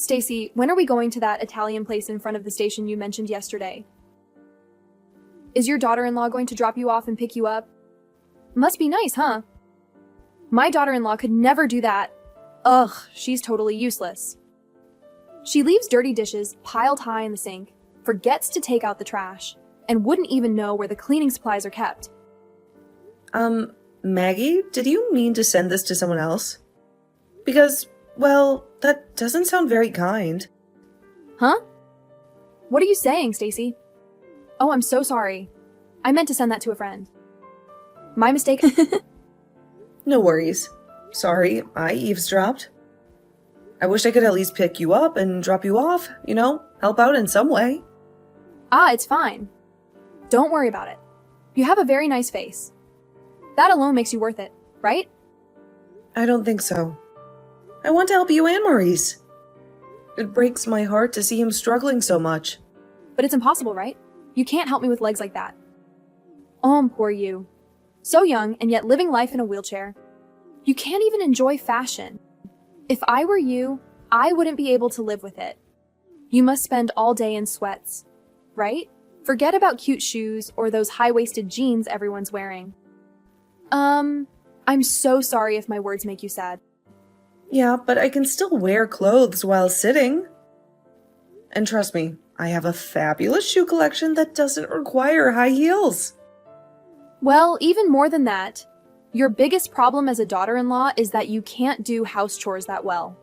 Stacy, when are we going to that Italian place in front of the station you mentioned yesterday? Is your daughter-in-law going to drop you off and pick you up? Must be nice, huh? My daughter-in-law could never do that. Ugh, she's totally useless. She leaves dirty dishes piled high in the sink, forgets to take out the trash, and wouldn't even know where the cleaning supplies are kept. Maggie, did you mean to send this to someone else? Because, well, that doesn't sound very kind. Huh? What are you saying, Stacy? Oh, I'm so sorry. I meant to send that to a friend. My mistake. No worries. Sorry, I eavesdropped. I wish I could at least pick you up and drop you off, help out in some way. It's fine. Don't worry about it. You have a very nice face. That alone makes you worth it, right? I don't think so. I want to help you and Maurice. It breaks my heart to see him struggling so much. But it's impossible, right? You can't help me with legs like that. Oh, poor you. So young and yet living life in a wheelchair. You can't even enjoy fashion. If I were you, I wouldn't be able to live with it. You must spend all day in sweats, right? Forget about cute shoes or those high-waisted jeans everyone's wearing. I'm so sorry if my words make you sad. Yeah, but I can still wear clothes while sitting. And trust me, I have a fabulous shoe collection that doesn't require high heels. Well, even more than that, your biggest problem as a daughter-in-law is that you can't do house chores that well.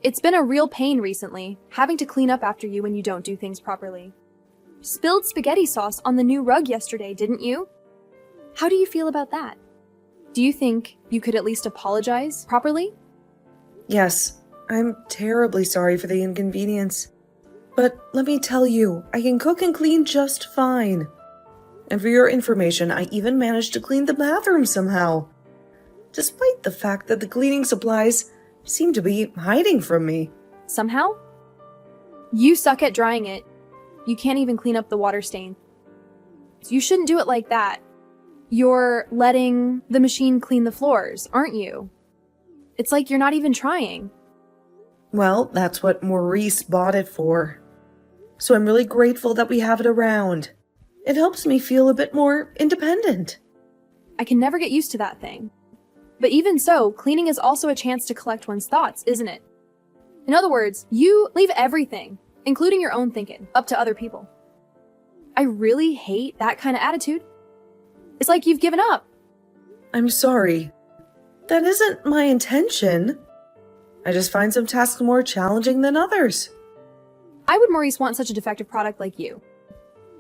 It's been a real pain recently, having to clean up after you when you don't do things properly. Spilled spaghetti sauce on the new rug yesterday, didn't you? How do you feel about that? Do you think you could at least apologize properly? Yes, I'm terribly sorry for the inconvenience. But let me tell you, I can cook and clean just fine. And for your information, I even managed to clean the bathroom somehow. Despite the fact that the cleaning supplies seem to be hiding from me. Somehow? You suck at drying it. You can't even clean up the water stain. You shouldn't do it like that. You're letting the machine clean the floors, aren't you? It's like you're not even trying. Well, that's what Maurice bought it for. So I'm really grateful that we have it around. It helps me feel a bit more independent. I can never get used to that thing. But even so, cleaning is also a chance to collect one's thoughts, isn't it? In other words, you leave everything, including your own thinking, up to other people. I really hate that kind of attitude. It's like you've given up. I'm sorry. That isn't my intention. I just find some tasks more challenging than others. Why would Maurice want such a defective product like you?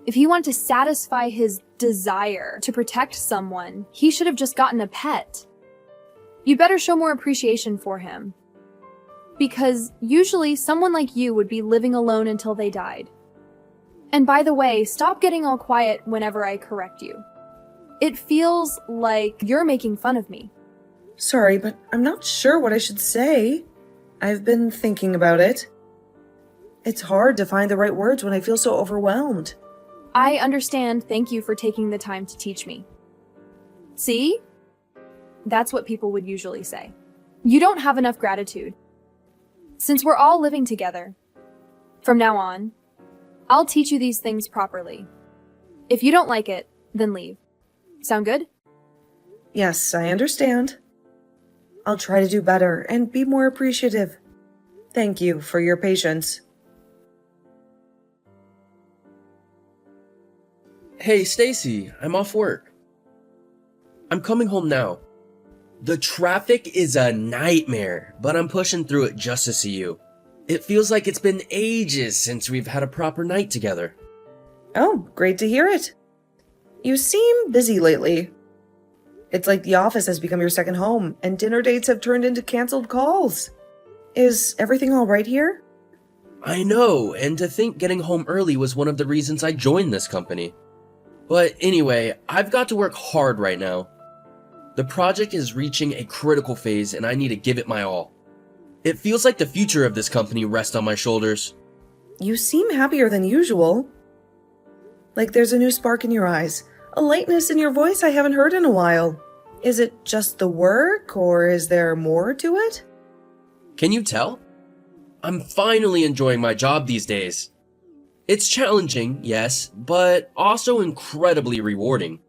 If he wanted to satisfy his desire to protect someone, he should have just gotten a pet. You'd better show more appreciation for him. Because usually someone like you would be living alone until they died. And by the way, stop getting all quiet whenever I correct you. It feels like you're making fun of me. Sorry, but I'm not sure what I should say. I've been thinking about it. It's hard to find the right words when I feel so overwhelmed. I understand. Thank you for taking the time to teach me. See? That's what people would usually say. You don't have enough gratitude. Since we're all living together, from now on, I'll teach you these things properly. If you don't like it, then leave. Sound good? Yes, I understand. I'll try to do better and be more appreciative. Thank you for your patience. Hey, Stacy, I'm off work. I'm coming home now. The traffic is a nightmare, but I'm pushing through it just to see you. It feels like it's been ages since we've had a proper night together. Oh, great to hear it. You seem busy lately. It's like the office has become your second home, and dinner dates have turned into canceled calls. Is everything all right here? I know, and to think getting home early was one of the reasons I joined this company. But anyway, I've got to work hard right now. The project is reaching a critical phase and I need to give it my all. It feels like the future of this company rests on my shoulders. You seem happier than usual. Like there's a new spark in your eyes, a lightness in your voice I haven't heard in a while. Is it just the work, or is there more to it? Can you tell? I'm finally enjoying my job these days. It's challenging, yes, but also incredibly rewarding.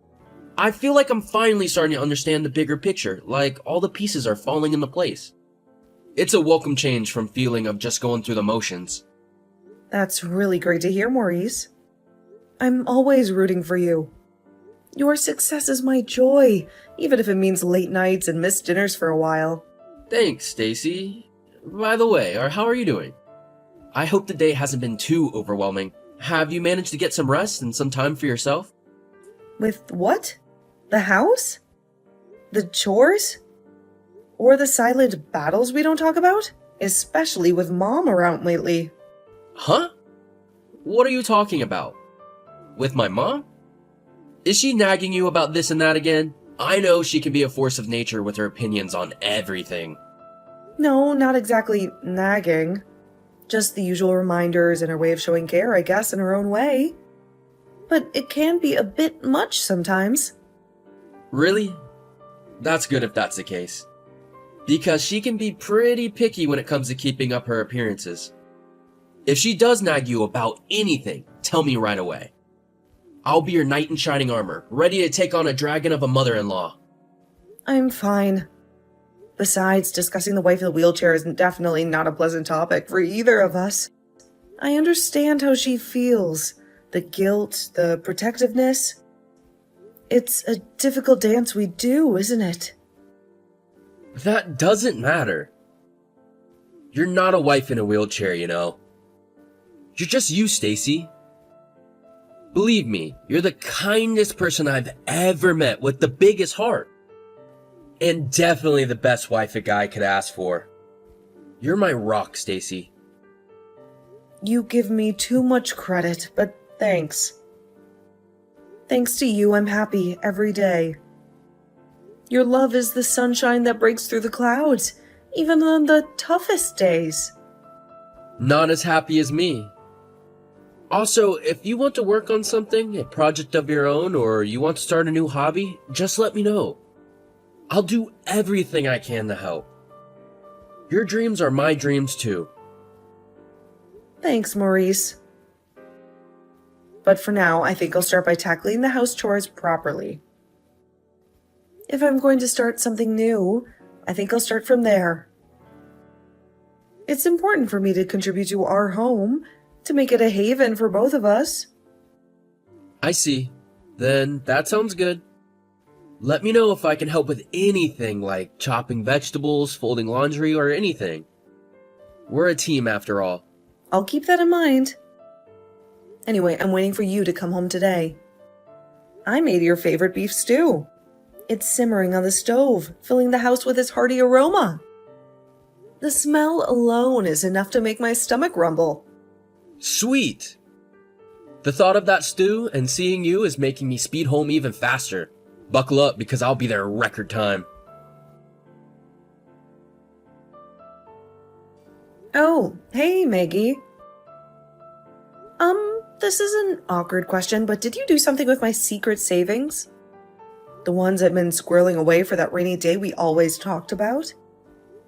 I feel like I'm finally starting to understand the bigger picture, like all the pieces are falling into place. It's a welcome change from feeling of just going through the motions. That's really great to hear, Maurice. I'm always rooting for you. Your success is my joy, even if it means late nights and missed dinners for a while. Thanks, Stacy. By the way, how are you doing? I hope the day hasn't been too overwhelming. Have you managed to get some rest and some time for yourself? With what? The house? The chores? Or the silent battles we don't talk about? Especially with Mom around lately. Huh? What are you talking about? With my mom? Is she nagging you about this and that again? I know she can be a force of nature with her opinions on everything. No, not exactly nagging. Just the usual reminders and her way of showing care, I guess, in her own way. But it can be a bit much sometimes. Really? That's good if that's the case. Because she can be pretty picky when it comes to keeping up her appearances. If she does nag you about anything, tell me right away. I'll be your knight in shining armor, ready to take on a dragon of a mother-in-law. I'm fine. Besides, discussing the wife of the wheelchair is definitely not a pleasant topic for either of us. I understand how she feels. The guilt, the protectiveness. It's a difficult dance we do, isn't it? That doesn't matter. You're not a wife in a wheelchair, you know. You're just you, Stacy. Believe me, you're the kindest person I've ever met with the biggest heart. And definitely the best wife a guy could ask for. You're my rock, Stacy. You give me too much credit, but thanks. Thanks to you, I'm happy every day. Your love is the sunshine that breaks through the clouds, even on the toughest days. Not as happy as me. Also, if you want to work on something, a project of your own, or you want to start a new hobby, just let me know. I'll do everything I can to help. Your dreams are my dreams too. Thanks, Maurice. But for now, I think I'll start by tackling the house chores properly. If I'm going to start something new, I think I'll start from there. It's important for me to contribute to our home, to make it a haven for both of us. I see. Then that sounds good. Let me know if I can help with anything like chopping vegetables, folding laundry, or anything. We're a team after all. I'll keep that in mind. Anyway, I'm waiting for you to come home today. I made your favorite beef stew. It's simmering on the stove, filling the house with its hearty aroma. The smell alone is enough to make my stomach rumble. Sweet! The thought of that stew and seeing you is making me speed home even faster. Buckle up because I'll be there in record time. Oh, hey, Maggie. This is an awkward question, but did you do something with my secret savings? The ones I've been squirreling away for that rainy day we always talked about?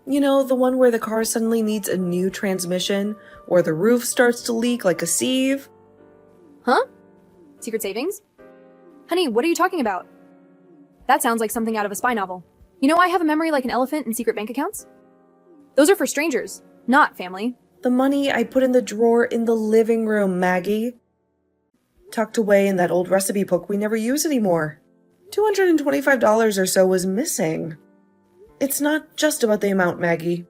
You know, the one where the car suddenly needs a new transmission, or the roof starts to leak like a sieve? Huh? Secret savings? Honey, what are you talking about? That sounds like something out of a spy novel. You know I have a memory like an elephant and secret bank accounts? Those are for strangers, not family. The money I put in the drawer in the living room, Maggie. Tucked away in that old recipe book we never use anymore. $225 or so was missing. It's not just about the amount, Maggie.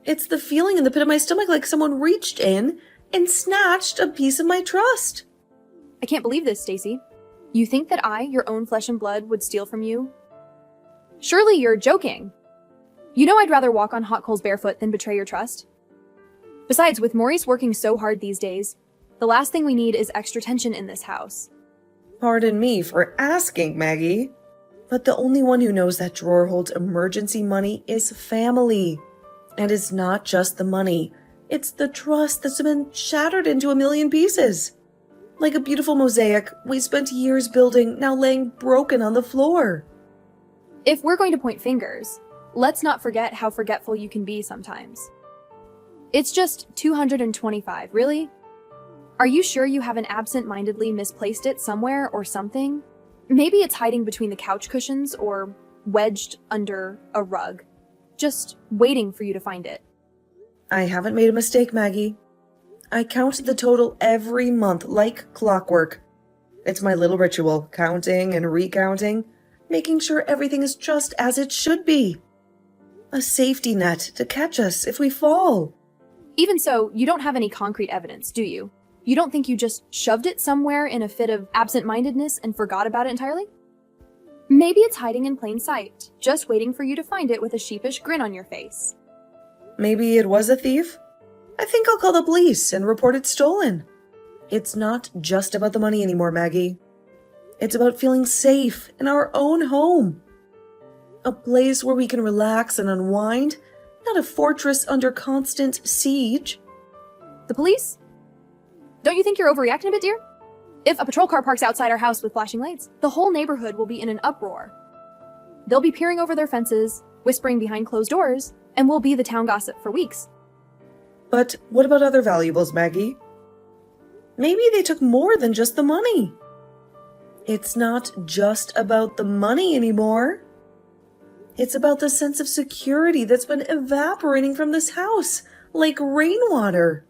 It's the feeling in the pit of my stomach like someone reached in and snatched a piece of my trust. I can't believe this, Stacy. You think that I, your own flesh and blood, would steal from you? Surely you're joking. You know I'd rather walk on hot coals barefoot than betray your trust. Besides, with Maurice working so hard these days, the last thing we need is extra tension in this house. Pardon me for asking, Maggie. But the only one who knows that drawer holds emergency money is family. And it's not just the money. It's the trust that's been shattered into a million pieces. Like a beautiful mosaic we spent years building, now laying broken on the floor. If we're going to point fingers, let's not forget how forgetful you can be sometimes. It's just 225, really? Are you sure you haven't absent-mindedly misplaced it somewhere or something? Maybe it's hiding between the couch cushions or wedged under a rug, just waiting for you to find it. I haven't made a mistake, Maggie. I count the total every month like clockwork. It's my little ritual, counting and recounting, making sure everything is just as it should be. A safety net to catch us if we fall. Even so, you don't have any concrete evidence, do you? You don't think you just shoved it somewhere in a fit of absent-mindedness and forgot about it entirely? Maybe it's hiding in plain sight, just waiting for you to find it with a sheepish grin on your face. Maybe it was a thief? I think I'll call the police and report it stolen. It's not just about the money anymore, Maggie. It's about feeling safe in our own home. A place where we can relax and unwind, not a fortress under constant siege. The police? Don't you think you're overreacting a bit, dear? If a patrol car parks outside our house with flashing lights, the whole neighborhood will be in an uproar. They'll be peering over their fences, whispering behind closed doors, and we'll be the town gossip for weeks. But what about other valuables, Maggie? Maybe they took more than just the money. It's not just about the money anymore. It's about the sense of security that's been evaporating from this house, like rainwater.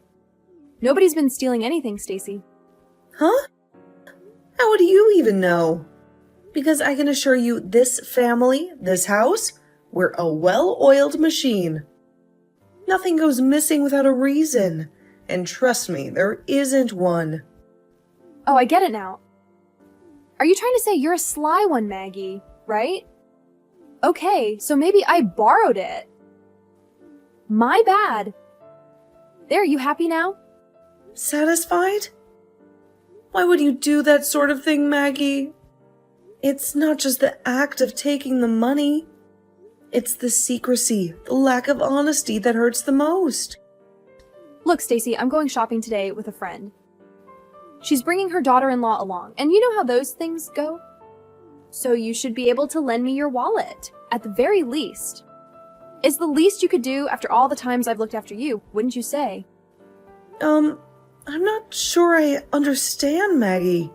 Nobody's been stealing anything, Stacy. Huh? How do you even know? Because I can assure you, this family, this house, we're a well-oiled machine. Nothing goes missing without a reason. And trust me, there isn't one. Oh, I get it now. Are you trying to say you're a sly one, Maggie, right? Okay, so maybe I borrowed it. My bad. There, you happy now? Satisfied? Why would you do that sort of thing, Maggie? It's not just the act of taking the money. It's the secrecy, the lack of honesty that hurts the most. Look, Stacy, I'm going shopping today with a friend. She's bringing her daughter-in-law along, and you know how those things go? So you should be able to lend me your wallet, at the very least. It's the least you could do after all the times I've looked after you, wouldn't you say? I'm not sure I understand, Maggie.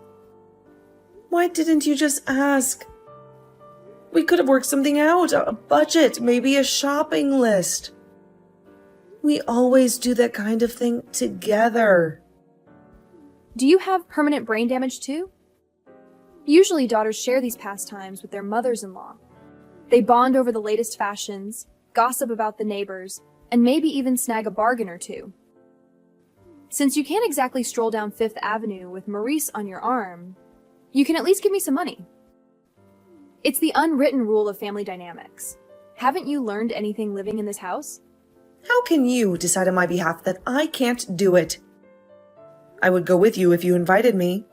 Why didn't you just ask? We could have worked something out, a budget, maybe a shopping list. We always do that kind of thing together. Do you have permanent brain damage too? Usually daughters share these pastimes with their mothers-in-law. They bond over the latest fashions, gossip about the neighbors, and maybe even snag a bargain or two. Since you can't exactly stroll down Fifth Avenue with Maurice on your arm, you can at least give me some money. It's the unwritten rule of family dynamics. Haven't you learned anything living in this house? How can you decide on my behalf that I can't do it? I would go with you if you invited me.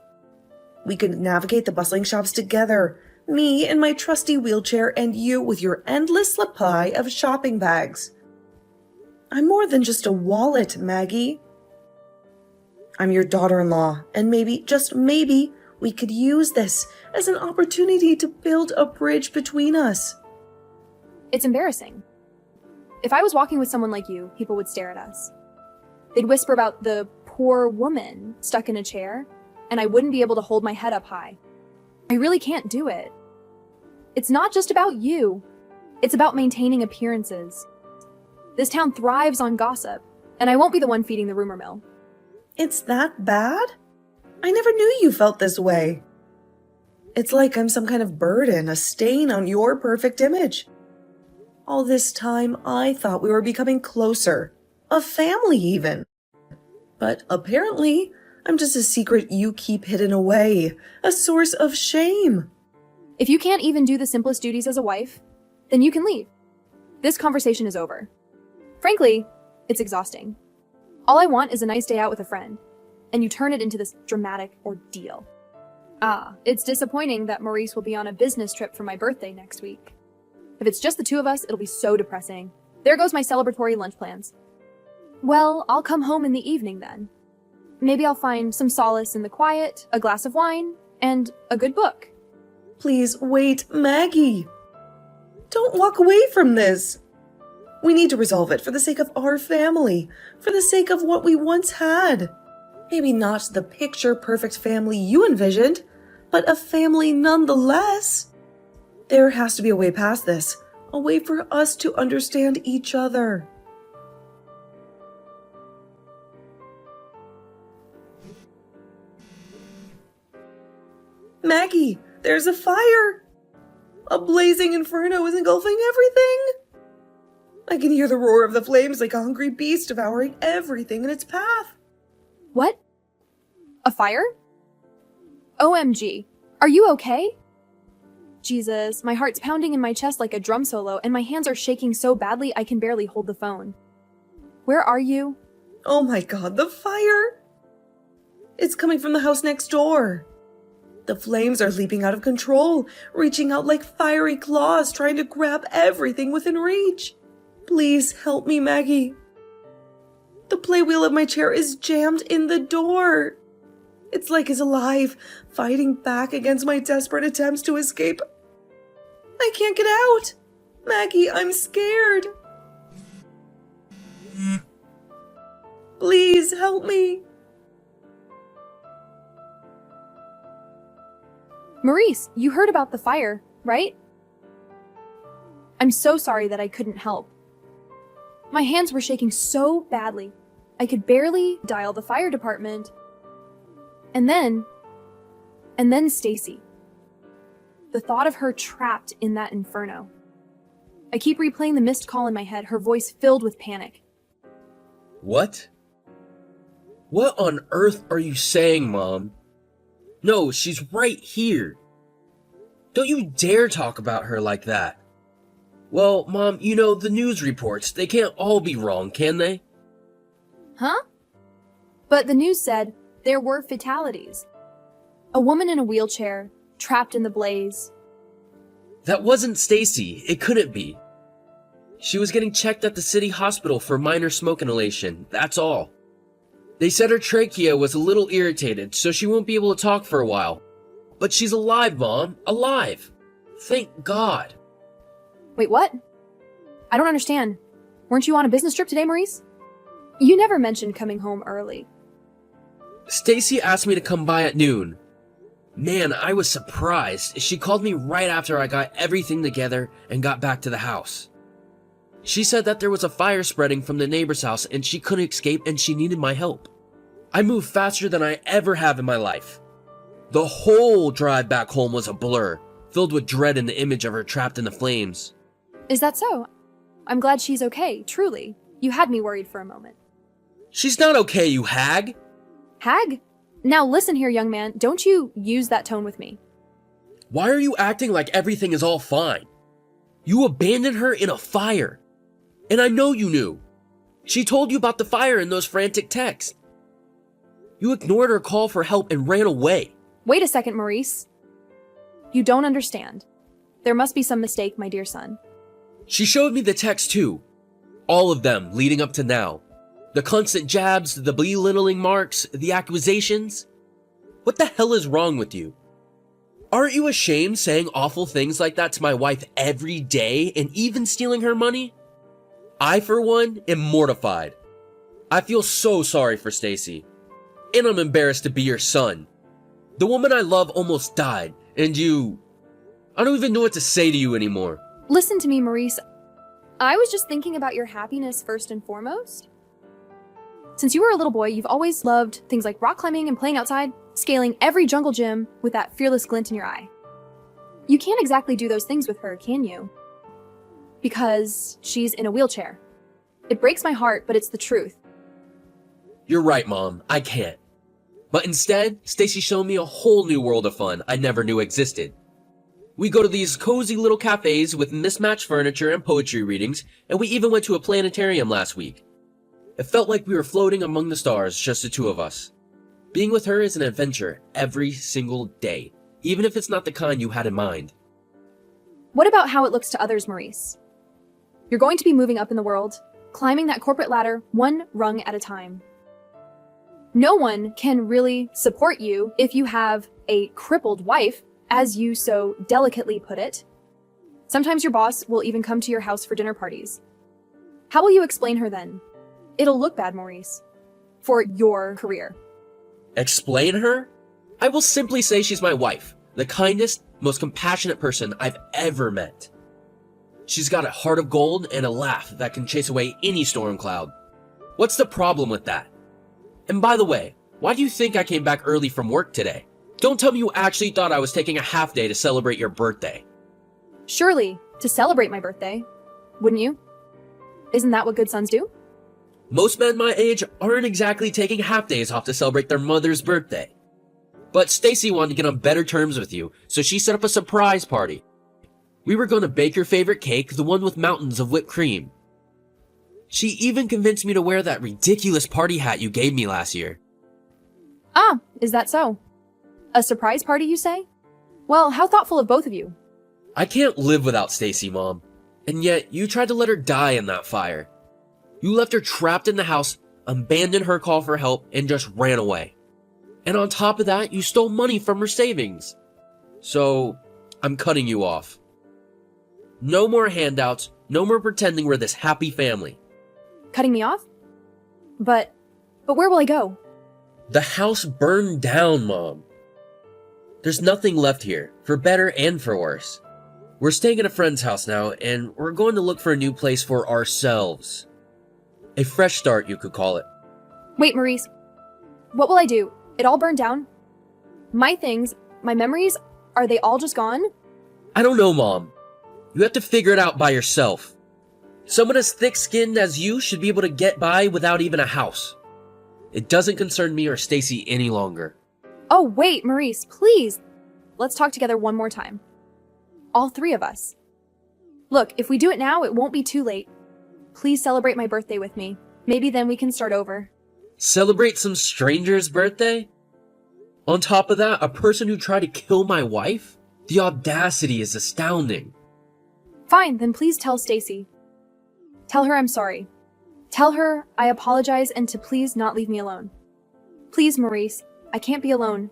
We could navigate the bustling shops together, me in my trusty wheelchair and you with your endless supply of shopping bags. I'm more than just a wallet, Maggie. I'm your daughter-in-law, and maybe, just maybe, we could use this as an opportunity to build a bridge between us. It's embarrassing. If I was walking with someone like you, people would stare at us. They'd whisper about the poor woman stuck in a chair, and I wouldn't be able to hold my head up high. I really can't do it. It's not just about you. It's about maintaining appearances. This town thrives on gossip, and I won't be the one feeding the rumor mill. It's that bad? I never knew you felt this way. It's like I'm some kind of burden, a stain on your perfect image. All this time, I thought we were becoming closer, a family even. But apparently, I'm just a secret you keep hidden away, a source of shame. If you can't even do the simplest duties as a wife, then you can leave. This conversation is over. Frankly, it's exhausting. All I want is a nice day out with a friend, and you turn it into this dramatic ordeal. It's disappointing that Maurice will be on a business trip for my birthday next week. If it's just the two of us, it'll be so depressing. There goes my celebratory lunch plans. Well, I'll come home in the evening then. Maybe I'll find some solace in the quiet, a glass of wine, and a good book. Please wait, Maggie. Don't walk away from this. We need to resolve it for the sake of our family, for the sake of what we once had. Maybe not the picture-perfect family you envisioned, but a family nonetheless. There has to be a way past this, a way for us to understand each other. Maggie, there's a fire! A blazing inferno is engulfing everything! I can hear the roar of the flames like a hungry beast devouring everything in its path. What? A fire? OMG. Are you okay? Jesus, my heart's pounding in my chest like a drum solo, and my hands are shaking so badly I can barely hold the phone. Where are you? Oh my god, the fire! It's coming from the house next door. The flames are leaping out of control, reaching out like fiery claws, trying to grab everything within reach. Please help me, Maggie. The playwheel of my chair is jammed in the door. It's like it's alive, fighting back against my desperate attempts to escape. I can't get out. Maggie, I'm scared. Please help me. Maurice, you heard about the fire, right? I'm so sorry that I couldn't help. My hands were shaking so badly, I could barely dial the fire department. And then Stacy. The thought of her trapped in that inferno. I keep replaying the missed call in my head, her voice filled with panic. What? What on earth are you saying, Mom? No, she's right here. Don't you dare talk about her like that. Well, Mom, you know, the news reports, they can't all be wrong, can they? Huh? But the news said there were fatalities. A woman in a wheelchair, trapped in the blaze. That wasn't Stacy. It couldn't be. She was getting checked at the city hospital for minor smoke inhalation, that's all. They said her trachea was a little irritated, so she won't be able to talk for a while. But she's alive, Mom. Alive. Thank God. Wait, what? I don't understand. Weren't you on a business trip today, Maurice? You never mentioned coming home early. Stacy asked me to come by at noon. Man, I was surprised. She called me right after I got everything together and got back to the house. She said that there was a fire spreading from the neighbor's house and she couldn't escape and she needed my help. I moved faster than I ever have in my life. The whole drive back home was a blur, filled with dread and the image of her trapped in the flames. Is that so? I'm glad she's okay, truly. You had me worried for a moment. She's not okay, you hag! Hag? Now listen here, young man, don't you use that tone with me. Why are you acting like everything is all fine? You abandoned her in a fire. And I know you knew. She told you about the fire in those frantic texts. You ignored her call for help and ran away. Wait a second, Maurice. You don't understand. There must be some mistake, my dear son. She showed me the texts too. All of them leading up to now. The constant jabs, the belittling marks, the accusations. What the hell is wrong with you? Aren't you ashamed saying awful things like that to my wife every day and even stealing her money? I, for one, am mortified. I feel so sorry for Stacy. And I'm embarrassed to be your son. The woman I love almost died, and I don't even know what to say to you anymore. Listen to me, Maurice. I was just thinking about your happiness first and foremost. Since you were a little boy, you've always loved things like rock climbing and playing outside, scaling every jungle gym with that fearless glint in your eye. You can't exactly do those things with her, can you? Because she's in a wheelchair. It breaks my heart, but it's the truth. You're right, Mom. I can't. But instead, Stacy showed me a whole new world of fun I never knew existed. We go to these cozy little cafes with mismatched furniture and poetry readings, and we even went to a planetarium last week. It felt like we were floating among the stars, just the two of us. Being with her is an adventure every single day, even if it's not the kind you had in mind. What about how it looks to others, Maurice? You're going to be moving up in the world, climbing that corporate ladder one rung at a time. No one can really support you if you have a crippled wife, as you so delicately put it. Sometimes your boss will even come to your house for dinner parties. How will you explain her then? It'll look bad, Maurice. For your career. Explain her? I will simply say she's my wife, the kindest, most compassionate person I've ever met. She's got a heart of gold and a laugh that can chase away any storm cloud. What's the problem with that? And by the way, why do you think I came back early from work today? Don't tell me you actually thought I was taking a half day to celebrate your birthday. Surely, to celebrate my birthday. Wouldn't you? Isn't that what good sons do? Most men my age aren't exactly taking half days off to celebrate their mother's birthday. But Stacy wanted to get on better terms with you, so she set up a surprise party. We were going to bake your favorite cake, the one with mountains of whipped cream. She even convinced me to wear that ridiculous party hat you gave me last year. Ah, is that so? A surprise party, you say? Well, how thoughtful of both of you. I can't live without Stacy, Mom. And yet, you tried to let her die in that fire. You left her trapped in the house, abandoned her call for help, and just ran away. And on top of that, you stole money from her savings. So, I'm cutting you off. No more handouts, no more pretending we're this happy family. Cutting me off? But where will I go? The house burned down, Mom. There's nothing left here, for better and for worse. We're staying at a friend's house now, and we're going to look for a new place for ourselves. A fresh start, you could call it. Wait, Maurice. What will I do? It all burned down? My things, my memories, are they all just gone? I don't know, Mom. You have to figure it out by yourself. Someone as thick-skinned as you should be able to get by without even a house. It doesn't concern me or Stacy any longer. Oh, wait, Maurice, please. Let's talk together one more time. All three of us. Look, if we do it now, it won't be too late. Please celebrate my birthday with me. Maybe then we can start over. Celebrate some stranger's birthday? On top of that, a person who tried to kill my wife? The audacity is astounding. Fine, then please tell Stacy. Tell her I'm sorry. Tell her I apologize and to please not leave me alone. Please, Maurice, I can't be alone.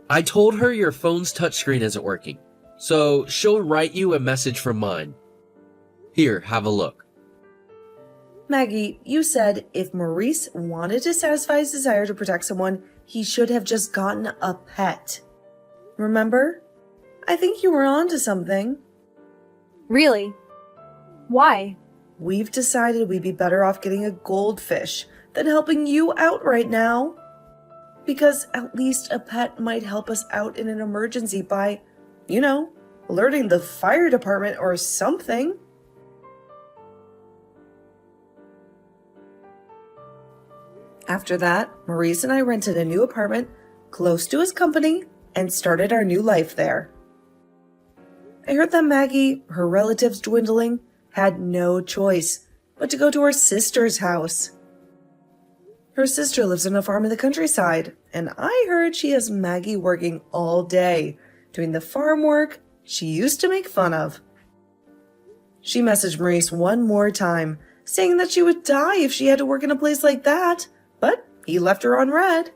I told her your phone's touchscreen isn't working, so she'll write you a message from mine. Here, have a look. Maggie, you said if Maurice wanted to satisfy his desire to protect someone, he should have just gotten a pet. Remember? I think you were onto something. Really? Why? We've decided we'd be better off getting a goldfish than helping you out right now. Because at least a pet might help us out in an emergency by, alerting the fire department or something. After that, Maurice and I rented a new apartment close to his company and started our new life there. I heard that Maggie, her relatives dwindling, had no choice but to go to her sister's house. Her sister lives on a farm in the countryside, and I heard she has Maggie working all day, doing the farm work she used to make fun of. She messaged Maurice one more time, saying that she would die if she had to work in a place like that, but he left her on red.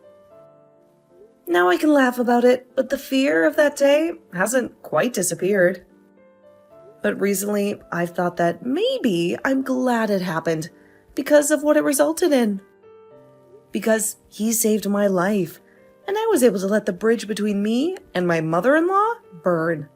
Now I can laugh about it, but the fear of that day hasn't quite disappeared. But recently, I've thought that maybe I'm glad it happened because of what it resulted in. Because he saved my life, and I was able to let the bridge between me and my mother-in-law burn.